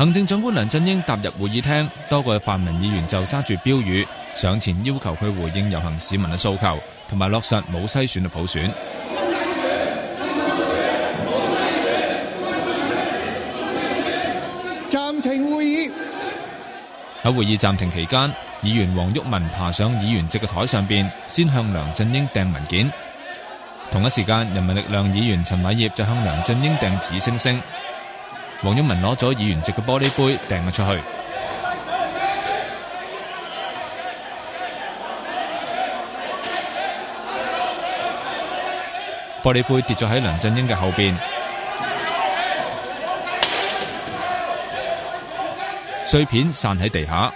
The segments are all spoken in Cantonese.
行政長官梁振英踏入會議廳，多個泛民議員就揸住標語上前要求佢回應遊行市民嘅訴求，同埋落實冇篩選嘅普選。暫停會議。喺會議暫停期間，議員黃毓民爬上議員席嘅台上邊，先向梁振英掟文件。同一時間，人民力量議員陳偉業就向梁振英掟紙星星。黃毓民攞咗議員席嘅玻璃杯掟咗出去，玻璃杯跌咗喺梁振英嘅後邊，碎片散喺地下。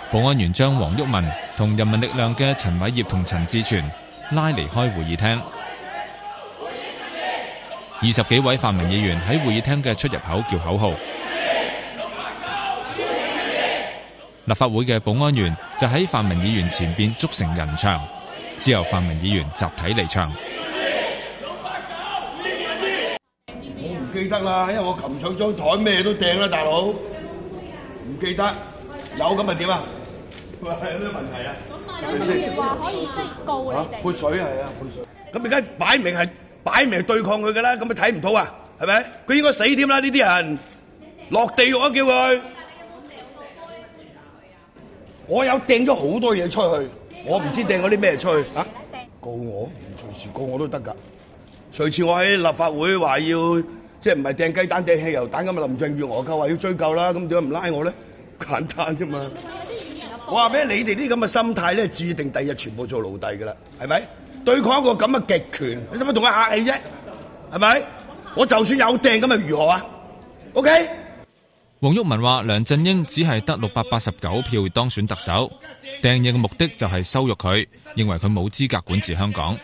保安員將黃毓民同人民力量嘅陳偉業同陳志全拉離開會議廳。20幾位泛民議員喺會議廳嘅出入口叫口號。立法會嘅保安員就喺泛民議員前邊築成人牆，之後泛民議員集體離場。我唔記得啦，因為我擒上張台咩都掟啦，大佬。唔記得，有咁咪點啊？有咩問題啊？有議員話可以即係告你哋。潑水係啊，潑水。咁而家擺明係對抗佢㗎啦，咁你睇唔到啊？係咪？佢應該死添啦！呢啲人落地獄啊，叫佢。我有掟咗好多嘢出去，我唔知掟咗啲咩出去啊？告我，隨時告我都得㗎。隨次我喺立法會話要即係唔係掟雞蛋掟汽油彈咁啊？林鄭月娥夠話要追究啦，咁點解唔拉我咧？簡單啫嘛。我話俾你哋啲咁嘅心態咧，注定第日全部做奴隸㗎啦，係咪？對抗一個咁嘅極權，你使乜同佢客氣啫？係咪？我就算有掟咁又如何啊 ？OK？ 黃毓民話梁振英只係得689票當選特首，掟嘢嘅目的就係羞辱佢，認為佢冇資格管治香港。